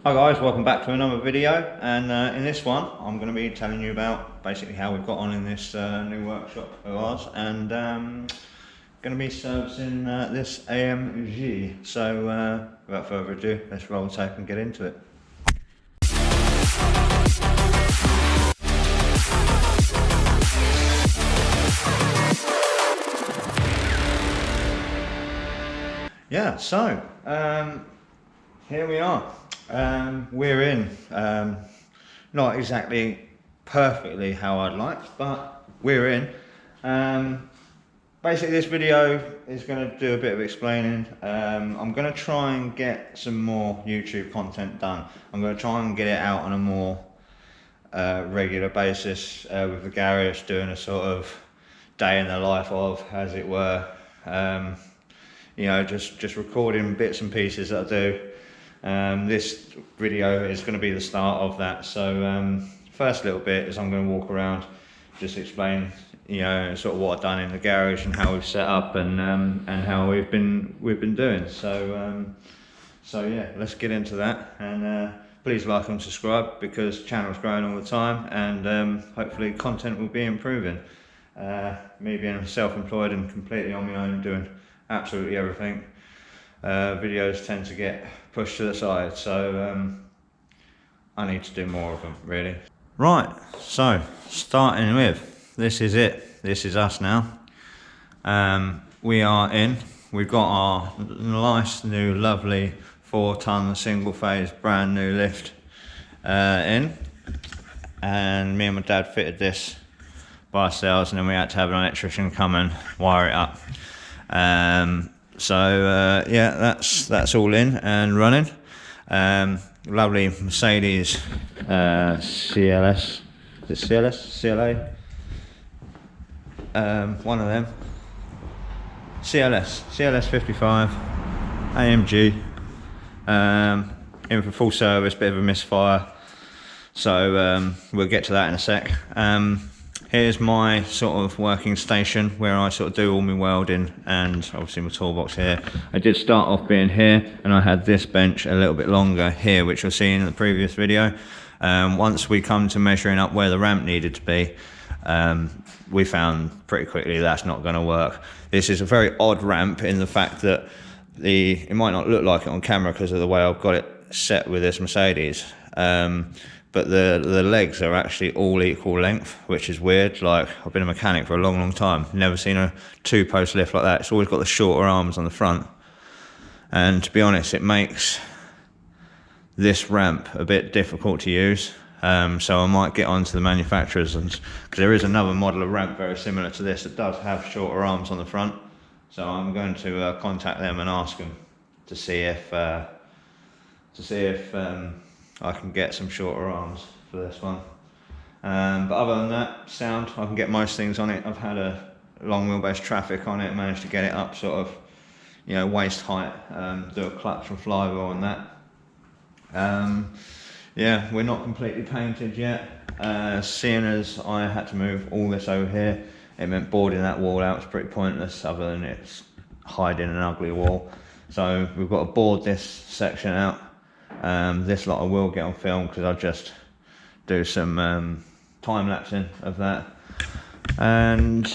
Hi guys, welcome back to another video, and in this one I'm going to be telling you about basically how we've got on in this new workshop of ours, and going to be servicing this AMG. So without further ado, let's roll tape and get into it. Yeah, so here we are. We're in, not exactly perfectly how I'd like, but we're in. Basically this video is going to do a bit of explaining. I'm going to try and get some more YouTube content done. I'm going to try and get it out on a more regular basis, with the garage, doing a sort of day in the life of, as it were. You know, just recording bits and pieces that I do. This video is going to be the start of that. So first little bit is I'm going to walk around, just explain, you know, sort of what I've done in the garage and how we've set up and how we've been doing. So so yeah, let's get into that, and please like and subscribe because the channel's growing all the time, and hopefully content will be improving. Me being self-employed and completely on my own doing absolutely everything, videos tend to get pushed to the side, so I need to do more of them really. Right, so starting with, this is it, this is us now. We are in, we've got our nice new lovely 4-ton single phase brand new lift in, and me and my dad fitted this by ourselves, and then we had to have an electrician come and wire it up. So yeah, that's all in and running. Lovely Mercedes CLS, is it CLS? CLA? One of them. CLS 55 AMG, in for full service, bit of a misfire, so we'll get to that in a sec. Here's my sort of working station where I sort of do all my welding, and obviously my toolbox here. I did start off being here, and I had this bench a little bit longer here, which you'll see in the previous video. Once we come to measuring up where the ramp needed to be, we found pretty quickly that's not going to work. This is a very odd ramp in the fact that it might not look like it on camera because of the way I've got it set with this Mercedes. But the legs are actually all equal length, which is weird. Like, I've been a mechanic for a long time, never seen a 2-post lift like that. It's always got the shorter arms on the front, and to be honest, it makes this ramp a bit difficult to use. So I might get onto the manufacturers, because there is another model of ramp very similar to this that does have shorter arms on the front. So I'm going to contact them and ask them to see if I can get some shorter arms for this one. But other than that, sound, I can get most things on it. I've had a long wheelbase traffic on it, managed to get it up sort of, you know, waist height, do a clutch and flywheel on that. Yeah, we're not completely painted yet. Seeing as I had to move all this over here, it meant boarding that wall out was pretty pointless, other than it's hiding an ugly wall. So we've got to board this section out. This lot I will get on film, because I'll just do some time-lapsing of that. And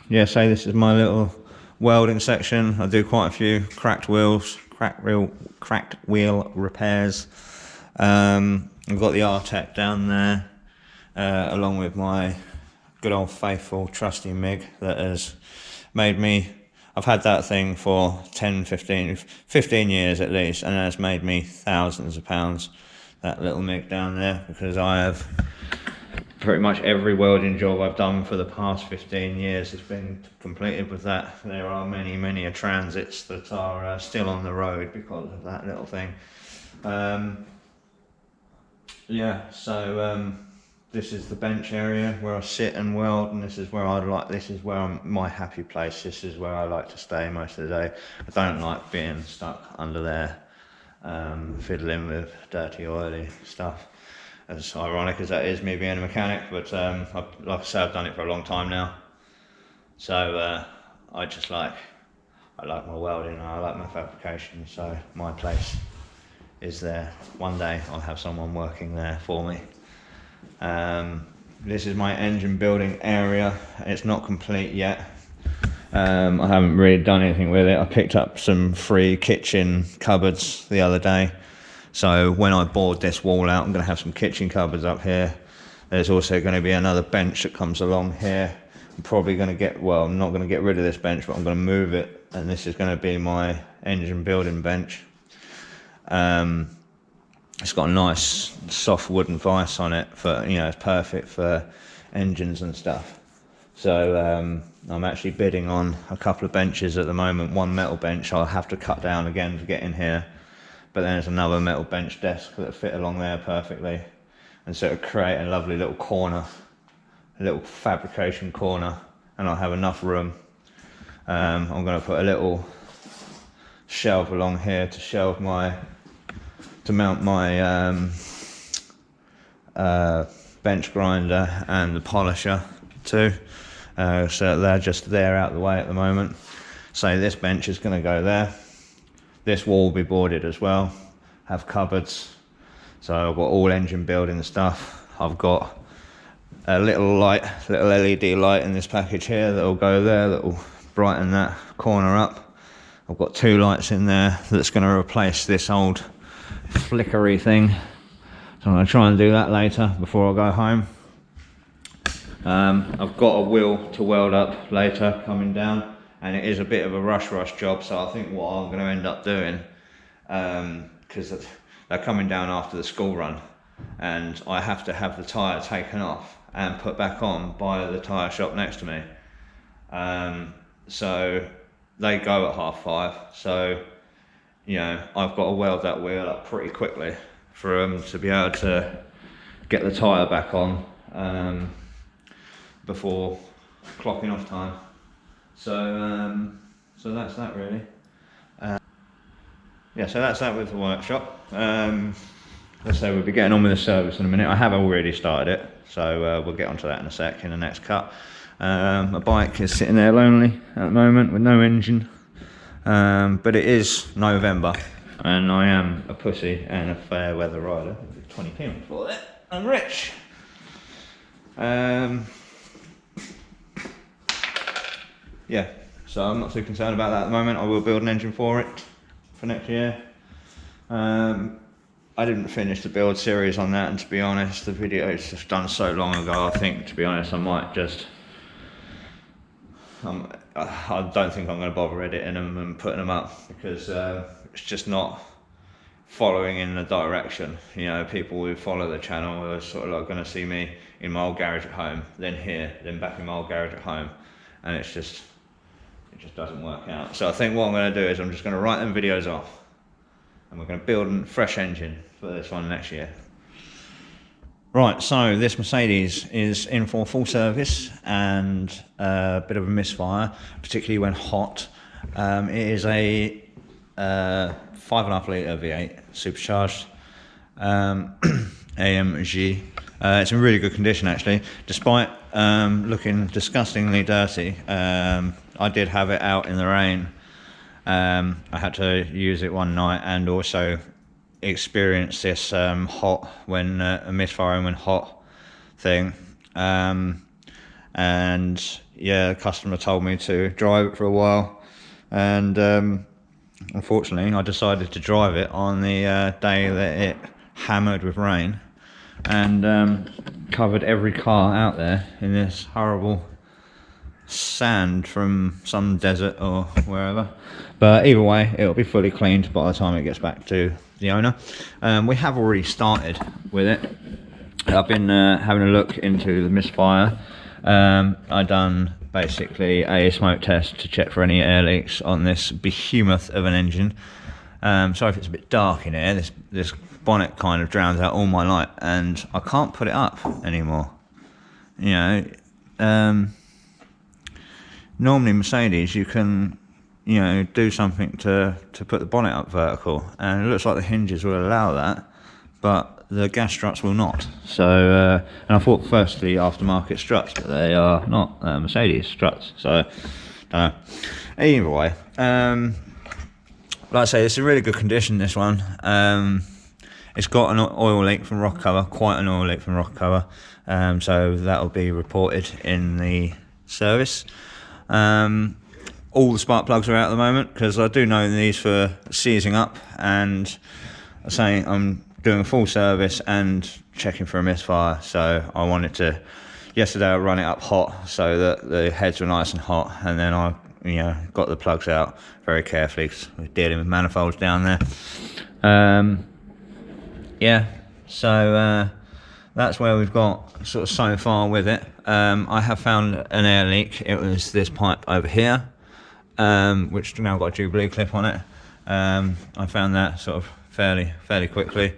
yeah, so this is my little welding section. I do quite a few cracked wheel repairs. I've got the R-Tech down there, along with my good old faithful trusty MIG that has made me, I've had that thing for 10, 15 years at least, and it's made me thousands of pounds, that little MIG down there, because I have pretty much every welding job I've done for the past 15 years has been completed with that. There are many transits that are still on the road because of that little thing. Yeah, so this is the bench area where I sit and weld, and this is where I'm my happy place. This is where I like to stay most of the day. I don't like being stuck under there, fiddling with dirty, oily stuff. As ironic as that is, me being a mechanic, but like I say, I've done it for a long time now. So I like my welding, I like my fabrication, so my place is there. One day I'll have someone working there for me. This is my engine building area. It's not complete yet. I haven't really done anything with it. I picked up some free kitchen cupboards the other day. So when I board this wall out, I'm going to have some kitchen cupboards up here. There's also going to be another bench that comes along here. I'm probably going to get, well, I'm not going to get rid of this bench, but I'm going to move it. And this is going to be my engine building bench. It's got a nice soft wooden vise on it for, you know, it's perfect for engines and stuff. So I'm actually bidding on a couple of benches at the moment. One metal bench I'll have to cut down again to get in here, but then there's another metal bench desk that fit along there perfectly, and so it'll create a lovely little corner, a little fabrication corner, and I'll have enough room. I'm going to put a little shelf along here to mount my bench grinder and the polisher too. So they're just there out the way at the moment. So this bench is going to go there. This wall will be boarded as well. Have cupboards. So I've got all engine building stuff. I've got a little light, little LED light in this package here that will go there, that will brighten that corner up. I've got 2 lights in there that's going to replace this old flickery thing. So I'm going to try and do that later before I go home. I've got a wheel to weld up later coming down, and it is a bit of a rush job, so I think what I'm going to end up doing, because they're coming down after the school run, and I have to have the tyre taken off and put back on by the tyre shop next to me. So they go at 5:30, so you know, I've got to weld that wheel up pretty quickly for them to be able to get the tyre back on before clocking off time. So so that's that really. Yeah, so that's that with the workshop. Let's say we'll be getting on with the service in a minute. I have already started it, so we'll get onto that in a sec, in the next cut. My bike is sitting there lonely at the moment with no engine. But it is November, and I am a pussy and a fair weather rider. 20p for that. I'm rich. Yeah, so I'm not too concerned about that at the moment. I will build an engine for it for next year. I didn't finish the build series on that, and to be honest, the video is just done so long ago. I think, to be honest, I might just. I don't think I'm going to bother editing them and putting them up, because it's just not following in the direction. You know, people who follow the channel are sort of like going to see me in my old garage at home, then here, then back in my old garage at home, and it just doesn't work out. So I think what I'm going to do is I'm just going to write them videos off, and we're going to build a fresh engine for this one next year. Right, so this Mercedes is in for full service and a bit of a misfire, particularly when hot. It is a 5.5 litre V8 supercharged AMG. It's in really good condition actually, despite looking disgustingly dirty. I did have it out in the rain. I had to use it one night, and also experience this hot when a misfiring when hot thing, and yeah, the customer told me to drive it for a while, and unfortunately I decided to drive it on the day that it hammered with rain, and covered every car out there in this horrible sand from some desert or wherever. But either way, it'll be fully cleaned by the time it gets back to the owner. We have already started with it. I've been having a look into the misfire. I done basically a smoke test to check for any air leaks on this behemoth of an engine. Sorry if it's a bit dark in here. This bonnet kind of drowns out all my light, and I can't put it up anymore. You know, normally Mercedes you can, you know, do something to put the bonnet up vertical, and it looks like the hinges will allow that, but the gas struts will not. So and I thought firstly aftermarket struts, but they are not Mercedes struts, so don't know. Either way, like I say, it's in really good condition, this one. It's got an oil leak from rock cover, quite an oil leak from rock cover, so that'll be reported in the service. All the spark plugs are out at the moment, because I do know these for seizing up, and I say I'm doing a full service and checking for a misfire, so I wanted to, yesterday I run it up hot so that the heads were nice and hot, and then I got the plugs out very carefully because we're dealing with manifolds down there. Yeah, so that's where we've got sort of so far with it. I have found an air leak. It was this pipe over here, which now got a Jubilee clip on it. I found that sort of fairly quickly.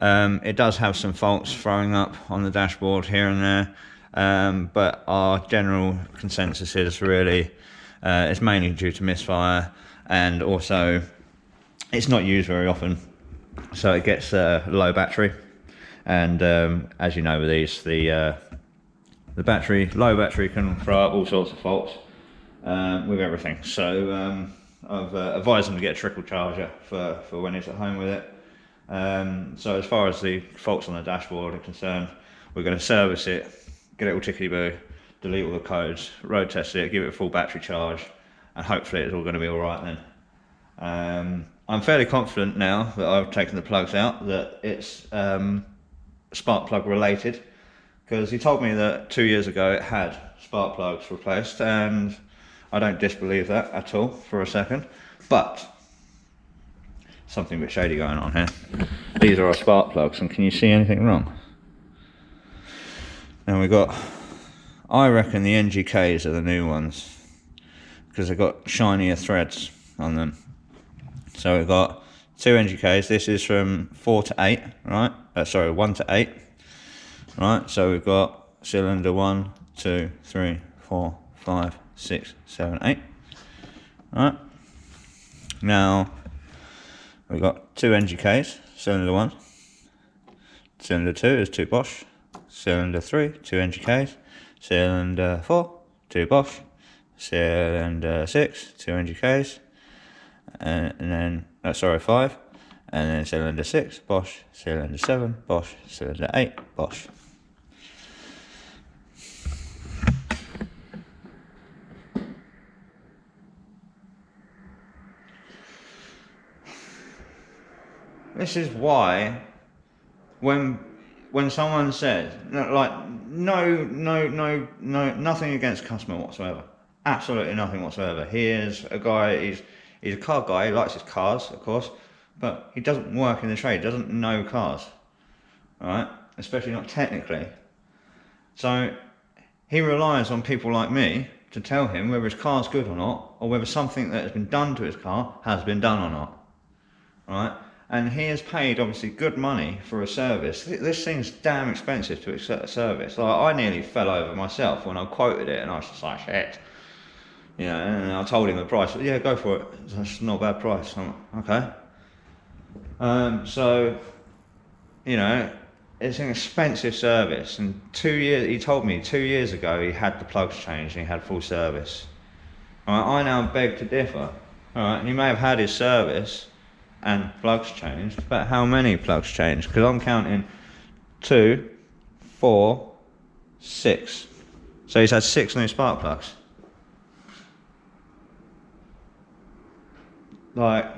It does have some faults throwing up on the dashboard here and there, but our general consensus is really it's mainly due to misfire, and also it's not used very often, so it gets low battery. And as you know with these, the low battery can throw up all sorts of faults with everything. So I've advised them to get a trickle charger for when he's at home with it. So as far as the faults on the dashboard are concerned, we're going to service it, get it all tickety-boo, delete all the codes, road test it, give it a full battery charge, and hopefully it's all going to be all right then. I'm fairly confident now that I've taken the plugs out that it's spark plug related, because he told me that 2 years ago it had spark plugs replaced, and I don't disbelieve that at all for a second, but something a bit shady going on here. These are our spark plugs, and can you see anything wrong? Now we've got, I reckon the NGKs are the new ones, because they've got shinier threads on them. So we've got two NGKs. This is from 4 to 8, right? Sorry, 1 to 8, right? So we've got cylinder 1, 2, 3, 4, 5, 6, 7, 8, right? Now we've got two NGKs. Cylinder 1, cylinder 2 is 2 Bosch, cylinder 3, 2 NGKs, cylinder 4, 2 Bosch, cylinder 6, 2 NGKs, and then, sorry, 5, and then cylinder 6, Bosch, cylinder 7, Bosch, cylinder 8, Bosch. This is why when someone says, like, nothing against customer whatsoever, absolutely nothing whatsoever. He is a guy, he's a car guy, he likes his cars, of course, but he doesn't work in the trade, doesn't know cars, right? Especially not technically. So he relies on people like me to tell him whether his car's good or not, or whether something that has been done to his car has been done or not, right? And he has paid obviously good money for a service. This thing's damn expensive to accept a service. Like, I nearly fell over myself when I quoted it, and I was just like, shit. You know, and I told him the price. Yeah, go for it. That's not a bad price. I'm like, okay. So, you know, it's an expensive service. And 2 years, he told me 2 years ago he had the plugs changed and he had full service. All right, I now beg to differ. All right, he may have had his service and plugs changed, but how many plugs changed? Because I'm counting 2, 4, 6. So he's had 6 new spark plugs. Like,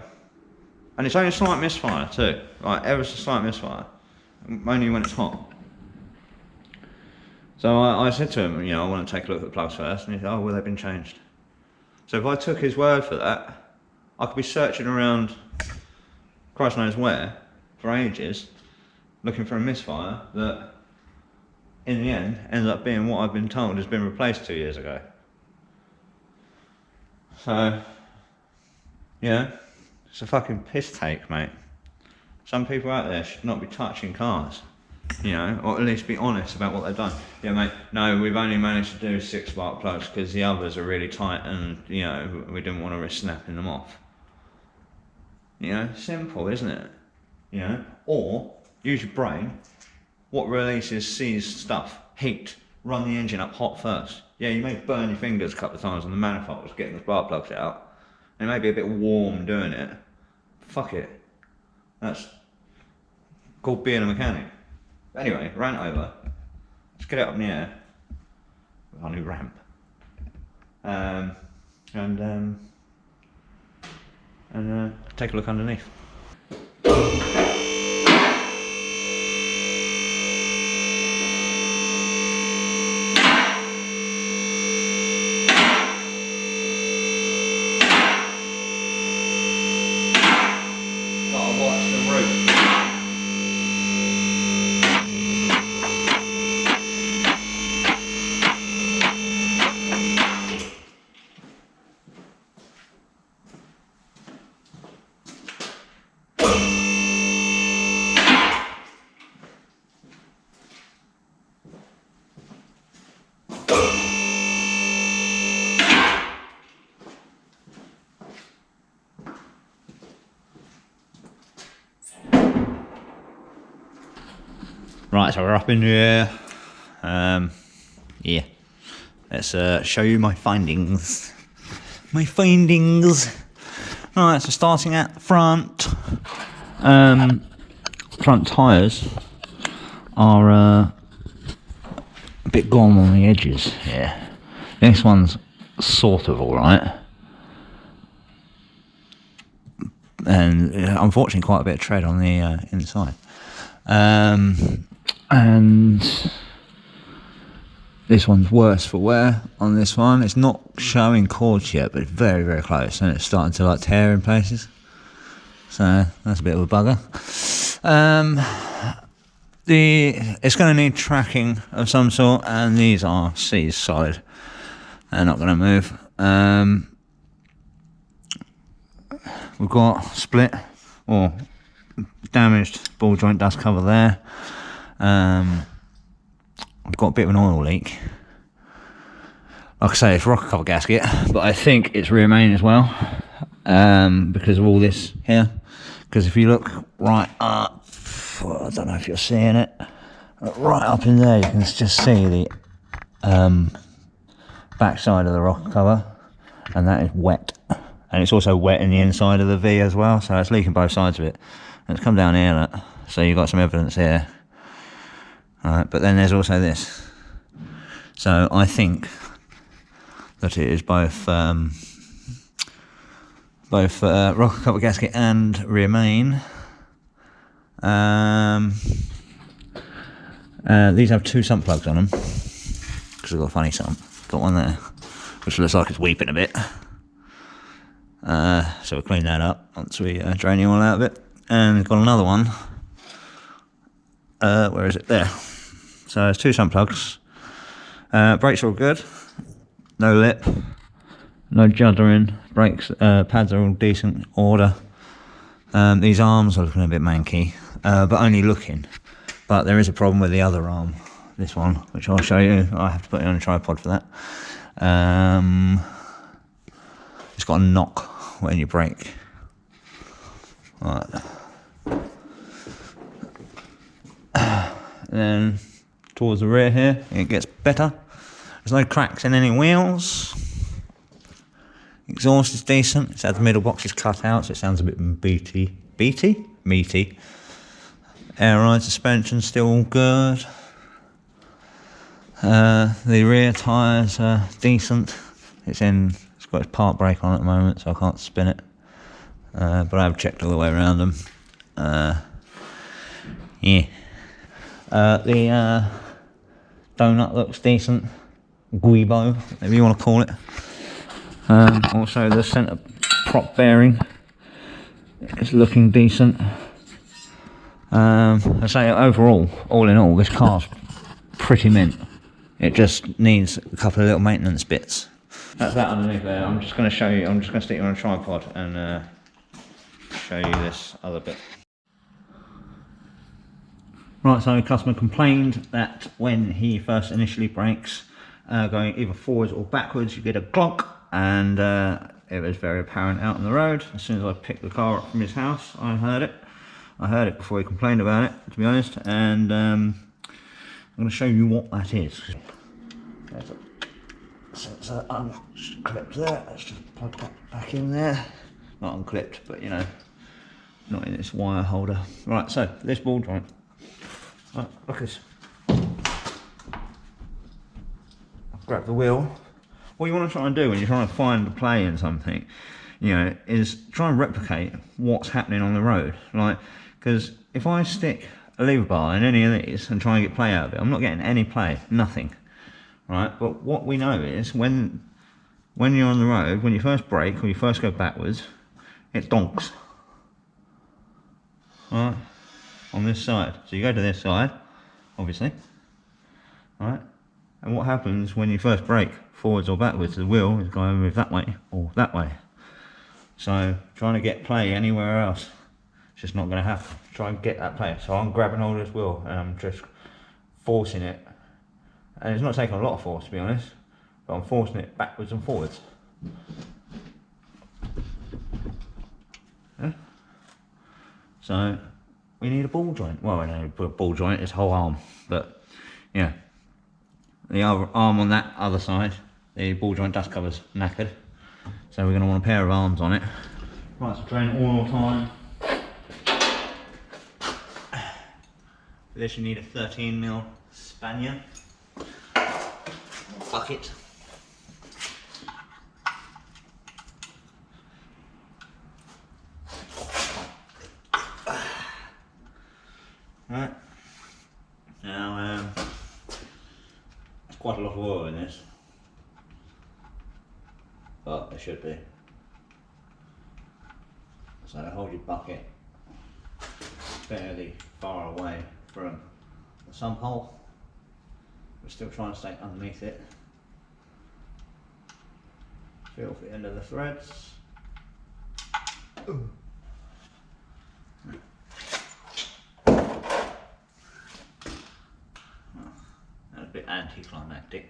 and it's only a slight misfire too, like ever so slight misfire, only when it's hot. So I said to him, you know, I want to take a look at the plugs first, and he said, oh, well, they've been changed. So if I took his word for that, I could be searching around Christ knows where for ages, looking for a misfire that in the end ends up being what I've been told has been replaced 2 years ago. So, yeah, it's a fucking piss take, mate. Some people out there should not be touching cars, you know, or at least be honest about what they've done. Yeah, mate, no, we've only managed to do 6 spark plugs because the others are really tight and, you know, we didn't want to risk snapping them off. You know, simple, isn't it? You know, or use your brain. What releases seized stuff? Heat. Run the engine up hot first. Yeah, you may burn your fingers a couple of times on the manifolds getting the spark plugs out. It may be a bit warm doing it, fuck it. That's called being a mechanic. Anyway, ran it over. Let's get it up in the air with our new ramp. And take a look underneath. Right, so we're up in the air. Yeah, let's show you my findings. Right, so starting at the front. Front tyres are a bit gone on the edges. Yeah, this one's sort of alright. And unfortunately quite a bit of tread on the inside. And this one's worse for wear on this one. It's not showing cords yet, but it's very, very close, and it's starting to like tear in places. So that's a bit of a bugger. It's going to need tracking of some sort, and these are C's solid. They're not going to move. We've got split or damaged ball joint dust cover there. I've got a bit of an oil leak. Like I say, it's rocker cover gasket, but I think it's rear main as well, because of all this here. Because if you look right up, I don't know if you're seeing it, right up in there you can just see the back side of the rocker cover, and that is wet. And it's also wet in the inside of the V as well, so it's leaking both sides of it. And it's come down here, look. So you've got some evidence here. Alright, but then there's also this. So I think that it is both rocker cover gasket and rear main. These have two sump plugs on them, because I've got a funny sump. Got one there, which looks like it's weeping a bit. So we'll clean that up once we drain the oil out of it. And we've got another one. Where is it? There. So there's two sump plugs. Brakes are all good. No lip. No juddering. Brakes, pads are all decent order. These arms are looking a bit manky, but only looking. But there is a problem with the other arm. This one, which I'll show you. I have to put it on a tripod for that. It's got a knock when you brake. Right. Then towards the rear here, it gets better. There's no cracks in any wheels. Exhaust is decent. It's had the middle boxes cut out, so it sounds a bit meaty. Air ride suspension still all good. The rear tyres are decent. It's got its park brake on at the moment, so I can't spin it. But I have checked all the way around them. Yeah. The donut looks decent. Guibo, whatever you want to call it. Also the centre prop bearing is looking decent. I say overall, all in all, this car's pretty mint. It just needs a couple of little maintenance bits. That's that underneath there. I'm just going to show you, I'm just going to stick you on a tripod and show you this other bit. Right, so the customer complained that when he first initially brakes, going either forwards or backwards, you get a clonk, and it was very apparent out on the road. As soon as I picked the car up from his house, I heard it. I heard it before he complained about it, to be honest, and I'm going to show you what that is. So unclipped there, let's just plug that back in there. Not unclipped, but you know, not in this wire holder. Right, so this ball joint. Right, look at this. Grab the wheel. What you want to try and do when you're trying to find the play in something, you know, is try and replicate what's happening on the road. Like, because if I stick a lever bar in any of these and try and get play out of it, I'm not getting any play, nothing. Right, but what we know is when you're on the road, when you first brake or you first go backwards, it donks. Right, on this side. So you go to this side, obviously. Right, and what happens when you first brake forwards or backwards? The wheel is going to move that way or that way. So trying to get play anywhere else, it's just not going to happen. Try and get that play. So I'm grabbing hold of this wheel and I'm just forcing it. And it's not taking a lot of force, to be honest, but I'm forcing it backwards and forwards. Yeah? So we need a ball joint. Well, we don't need a ball joint, it's a whole arm. But yeah, the other arm on that other side, the ball joint dust cover's knackered. So we're going to want a pair of arms on it. Right, so drain oil time. For this you need a 13mm Spaniard bucket. Right, now there's quite a lot of oil in this, but there should be. So hold your bucket fairly far away from the sump hole. We're still trying to stay underneath it. Feel for the end of the threads. Ooh. That's a bit anticlimactic.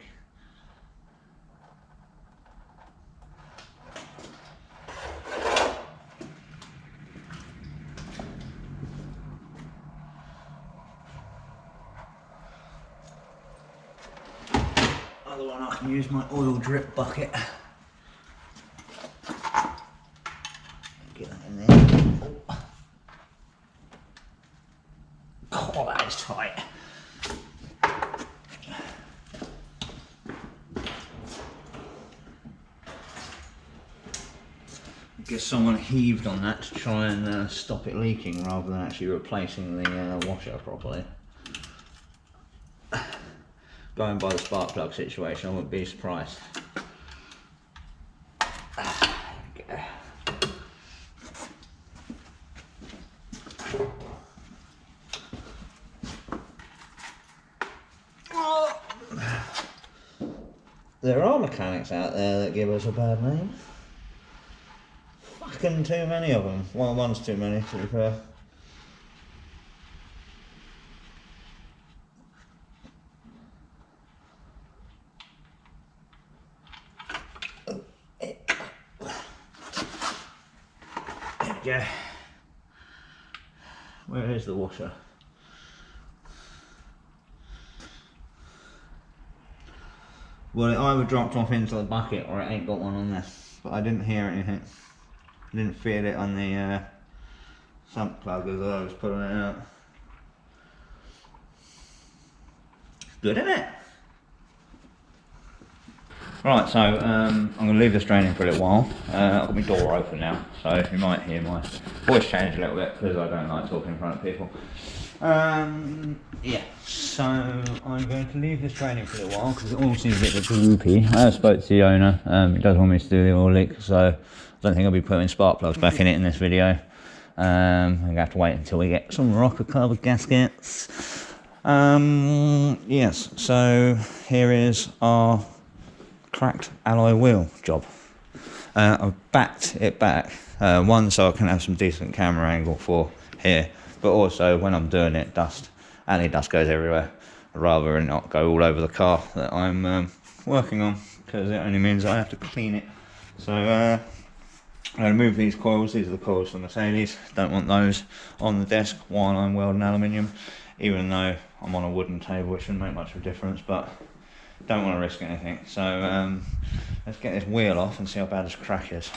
Other one, I can use my oil drip bucket. Get that in there. Oh, that is tight. I guess someone heaved on that to try and stop it leaking rather than actually replacing the washer properly. Going by the spark plug situation, I wouldn't be surprised. There are mechanics out there that give us a bad name. Fucking too many of them. Well, one's too many, to be fair. Yeah. Where is the washer? Well, it either dropped off into the bucket or it ain't got one on there. But I didn't hear anything. I didn't feel it on the sump plug as I was pulling it out. Good, isn't it? Right, so I'm going to leave this draining for a little while. I've got my door open now, so you might hear my voice change a little bit because I don't like talking in front of people. Yeah, so I'm going to leave this draining for a little while because it all seems a bit droopy. I have spoke to the owner, he does want me to do the oil leak, so I don't think I'll be putting spark plugs back in it in this video. I'm going to have to wait until we get some rocker cover gaskets. Yes, so here is our cracked alloy wheel job. I've backed it back, one so I can have some decent camera angle for here, but also when I'm doing it, alley dust goes everywhere. I'd rather it not go all over the car that I'm working on, because it only means I have to clean it. So I'm going to move these coils. These are the coils from Mercedes. Don't want those on the desk while I'm welding aluminium, even though I'm on a wooden table, it shouldn't make much of a difference, but don't want to risk anything. So let's get this wheel off and see how bad this crack is.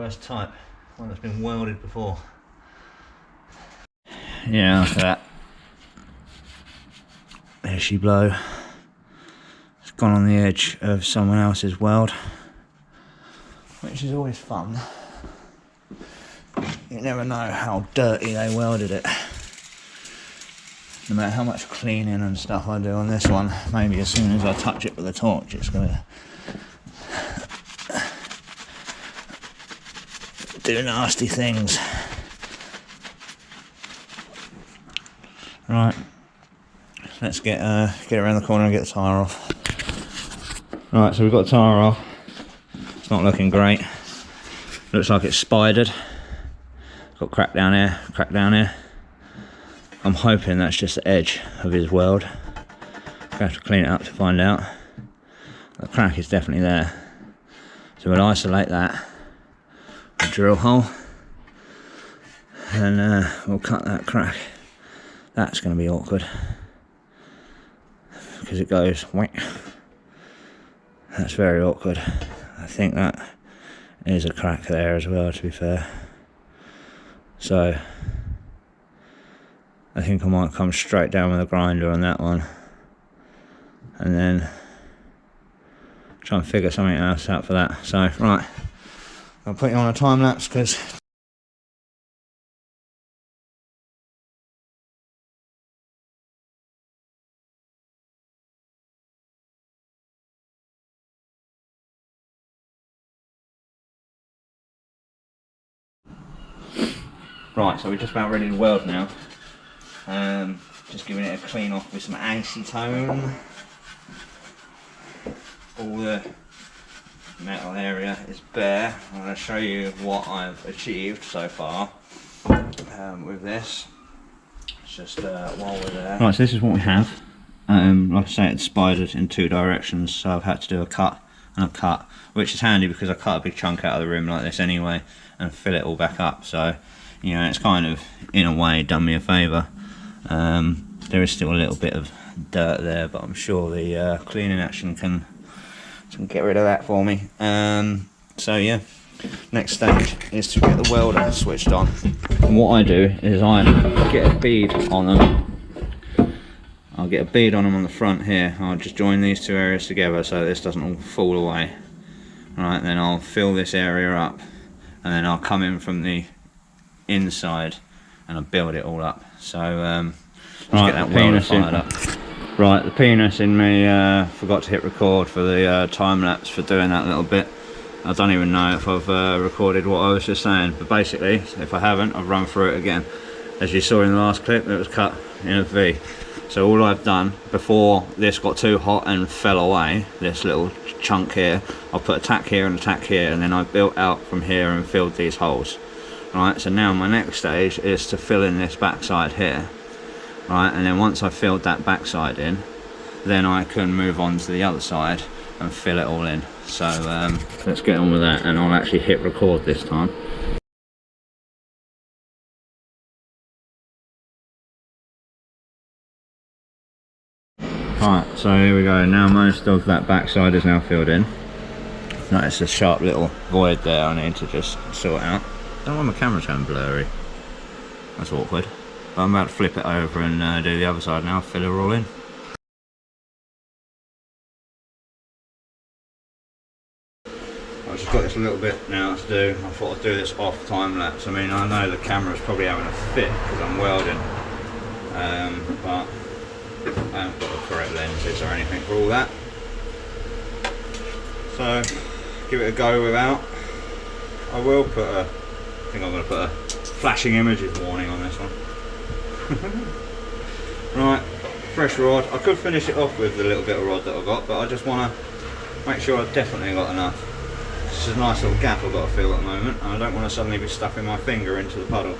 worst type, one that's been welded before. Yeah, look at that. There she blow. It's gone on the edge of someone else's weld, which is always fun. You never know how dirty they welded it. No matter how much cleaning and stuff I do on this one, maybe as soon as I touch it with a torch, it's going to do nasty things. Right, let's get around the corner and get the tyre off. Right, so we've got the tyre off. It's not looking great. Looks like it's spidered. It's got crack down here, crack down here. I'm hoping that's just the edge of his weld. I have to clean it up to find out. The crack is definitely there. So we'll isolate that. A drill hole. And we'll cut that crack. That's going to be awkward. Because it goes whack. That's very awkward. I think that is a crack there as well, to be fair. So I think I might come straight down with a grinder on that one and then try and figure something else out for that. So right, I'll put you on a time lapse because right, so we're just about ready to weld now. Just giving it a clean off with some acetone. All the metal area is bare. I'm going to show you what I've achieved so far with this. It's just while we're there. Right, so this is what we have. Like I say, it's spidered in two directions, so I've had to do a cut and a cut, which is handy because I cut a big chunk out of the rim like this anyway and fill it all back up. So, you know, it's kind of, in a way, done me a favour. There is still a little bit of dirt there, but I'm sure the cleaning action can get rid of that for me. So yeah, next stage is to get the welder switched on. And what I do is I get a bead on them. I'll get a bead on them on the front here. I'll just join these two areas together so this doesn't all fall away. Right, then I'll fill this area up, and then I'll come in from the inside and I'll build it all up. So let's get that welder fired up. Right, the penis in me forgot to hit record for the time lapse for doing that little bit. I don't even know if I've recorded what I was just saying, but basically, if I haven't, I've run through it again. As you saw in the last clip, it was cut in a V. So all I've done, before this got too hot and fell away, this little chunk here, I put a tack here and a tack here, and then I built out from here and filled these holes. Right, so now my next stage is to fill in this backside here. Right, and then once I've filled that backside in, then I can move on to the other side and fill it all in. So let's get on with that, and I'll actually hit record this time. Right, so here we go. Now most of that backside is now filled in. Notice a sharp little void there I need to just sort out. I don't know why my camera's going blurry. That's awkward. But I'm about to flip it over and do the other side now, fill it all in. I've just got this a little bit now to do. I thought I'd do this off time lapse. I mean, I know the camera's probably having a fit because I'm welding. But I haven't got the correct lenses or anything for all that. So, give it a go without. I will put a, I think I'm going to put a flashing images warning on this one. Right, fresh rod. I could finish it off with the little bit of rod that I've got, but I just want to make sure I've definitely got enough. This is a nice little gap I've got to fill at the moment, and I don't want to suddenly be stuffing my finger into the puddle.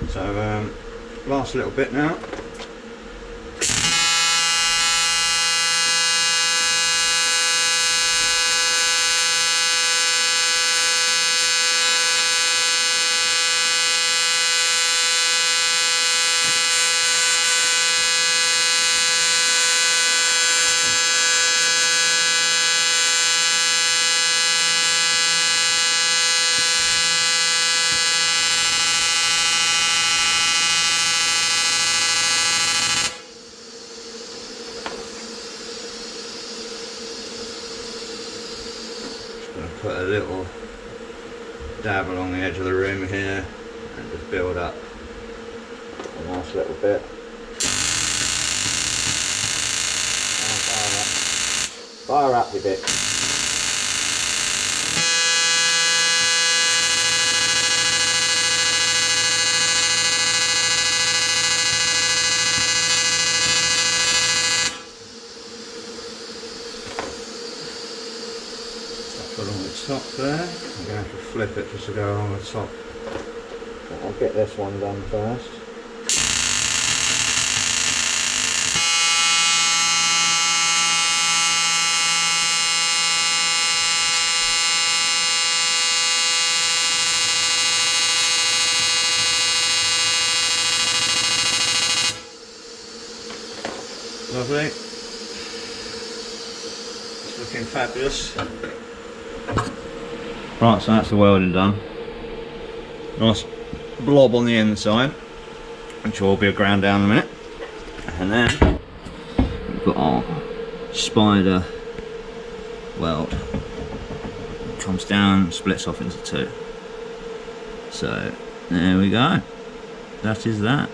So, last little bit now. little dab along the edge of the rim here and just build up a nice little bit. Fire up your bit. Along the top there, I'm going to have to flip it just to go along the top. But I'll get this one done first. Lovely. It's looking fabulous. Right, so that's the welding done. Nice blob on the inside, which will be ground down in a minute. And then we've got our spider weld. Comes down, splits off into two. So there we go. That is that.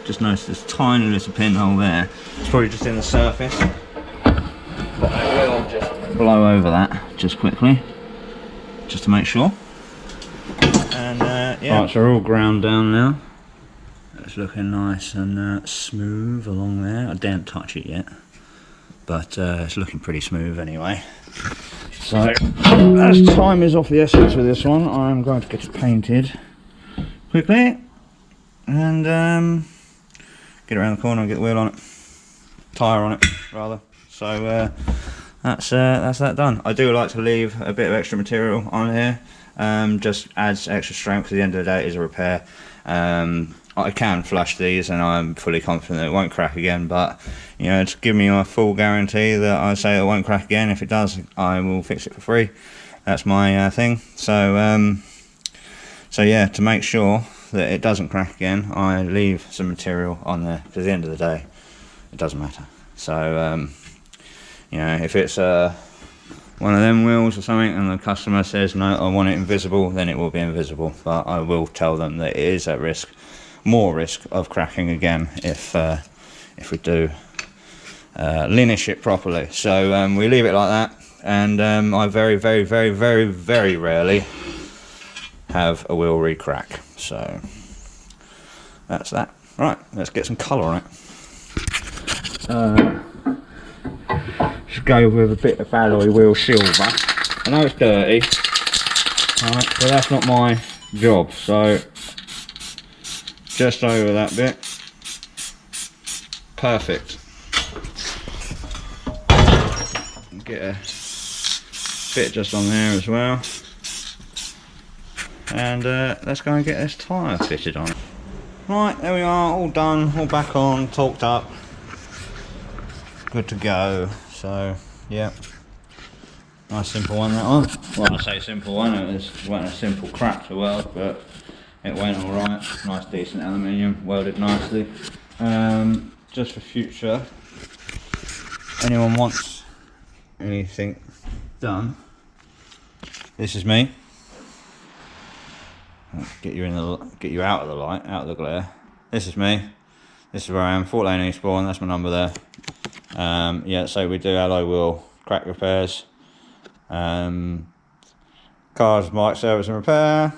Just notice this tiny little pinhole there. It's probably just in the surface. But I will just blow over that just quickly, just to make sure. And yeah. Right, so we're all ground down now. It's looking nice and smooth along there. I daren't touch it yet, but it's looking pretty smooth anyway. So as time is of the essence with this one, I'm going to get it painted quickly and get around the corner and get the wheel on it, tyre on it rather. So that's that done. I do like to leave a bit of extra material on here, just adds extra strength. At the end of the day, it is a repair. I can flush these and I'm fully confident that it won't crack again, but you know, to give me a full guarantee that I say it won't crack again. If it does, I will fix it for free. That's my thing. So so yeah, to make sure that it doesn't crack again, I leave some material on there, because at the end of the day it doesn't matter. So you know, if it's one of them wheels or something and the customer says no, I want it invisible, then it will be invisible, but I will tell them that it is at risk, more risk of cracking again if we do linish it properly. So we leave it like that, and I very rarely have a wheel re-crack. So that's that. Right, let's get some colour on it. Just go with a bit of alloy wheel silver. I know it's dirty, right, but that's not my job. So just over that bit. Perfect. Get a bit just on there as well. And let's go and get this tyre fitted on. Right, there we are, all done, all back on, torqued up, good to go. So yeah, nice simple one, that one. Well, I say simple one, it wasn't a simple crack to weld, but it went all right. Nice decent aluminium, welded nicely. Just for future, anyone wants anything done, this is me. Get you out of the light, out of the glare. This is me. This is where I am, Fort Lane Eastbourne, that's my number there. Yeah, so we do alloy wheel crack repairs, cars, bike service and repair,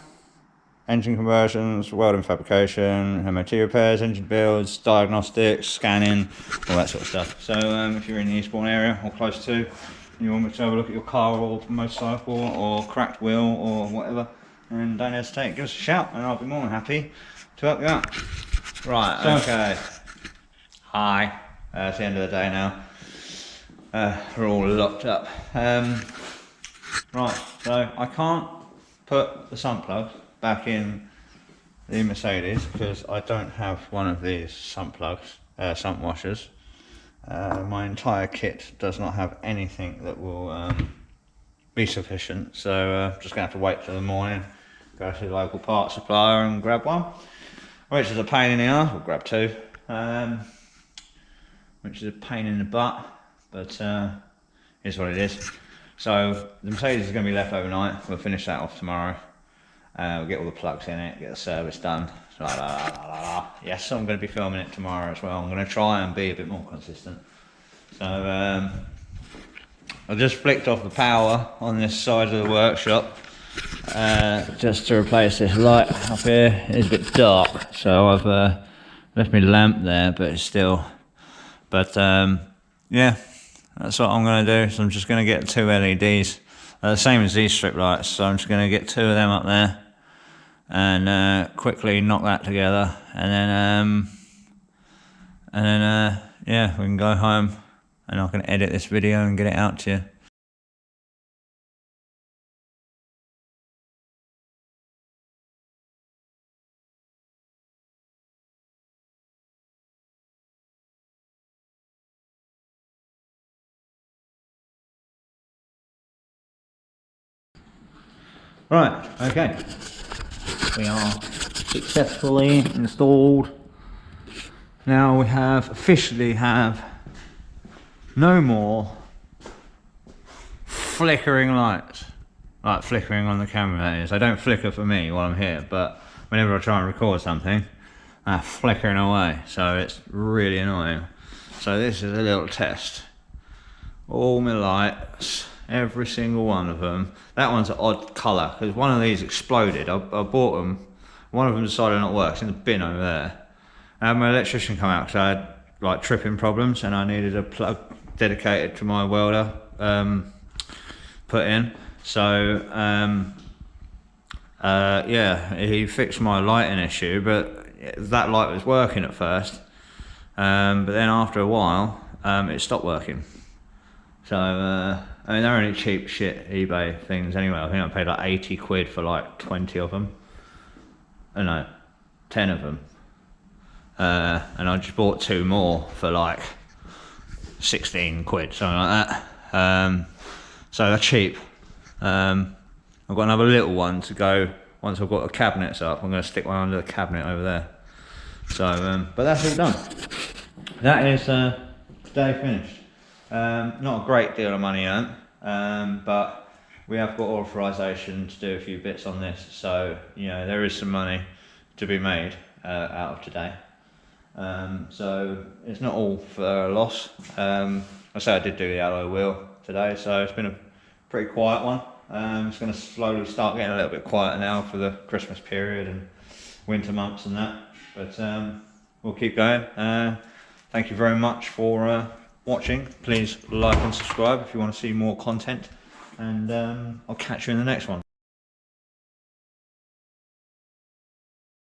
engine conversions, welding fabrication, MOT repairs, engine builds, diagnostics, scanning, all that sort of stuff. So if you're in the Eastbourne area or close to, and you want me to have a look at your car or motorcycle or cracked wheel or whatever, and don't hesitate, give us a shout and I'll be more than happy to help you out. Right, so, okay. Hi, it's the end of the day now. We're all locked up. Right, so I can't put the sump plugs back in the Mercedes because I don't have one of these sump plugs, sump washers. My entire kit does not have anything that will be sufficient, so just gonna have to wait till the morning, go to the local parts supplier and grab one, which is a pain in the arse. We'll grab two, which is a pain in the butt, but here's what it is. So the Mercedes is going to be left overnight. We'll finish that off tomorrow. We'll get all the plugs in it, get the service done. Yes, I'm going to be filming it tomorrow as well. I'm going to try and be a bit more consistent. So I just flicked off the power on this side of the workshop just to replace this light up here. It's a bit dark, so I've left my lamp there, but it's still. But yeah, that's what I'm going to do. So I'm just going to get 2 LEDs, the same as these strip lights. So I'm just going to get 2 of them up there and quickly knock that together, and then yeah, we can go home and I can edit this video and get it out to you. Right, okay. We are successfully installed. Now we officially have no more flickering lights. Like flickering on the camera, that is. They don't flicker for me while I'm here, but whenever I try and record something, they're flickering away. So it's really annoying. So this is a little test. All my lights, every single one of them. That one's an odd colour because one of these exploded. I bought them. One of them decided not to work. It's in the bin over there. I had my electrician come out because I had like tripping problems and I needed a plug dedicated to my welder put in. So yeah, he fixed my lighting issue, but that light was working at first. But then after a while, it stopped working. So, I mean, they're only cheap shit eBay things anyway. I think I paid like 80 quid for like 20 of them. Oh no, 10 of them. And I just bought 2 more for like 16 quid, something like that. So they're cheap. I've got another little one to go. Once I've got the cabinets up, I'm going to stick one under the cabinet over there. So, but that's all done. That is day finished. Not a great deal of money earned, but we have got authorization to do a few bits on this, so you know there is some money to be made out of today. So it's not all for a loss. I say I did do the alloy wheel today, so it's been a pretty quiet one. It's going to slowly start getting a little bit quieter now for the Christmas period and winter months and that, but we'll keep going. Thank you very much for watching. Please like and subscribe if you want to see more content, and I'll catch you in the next one.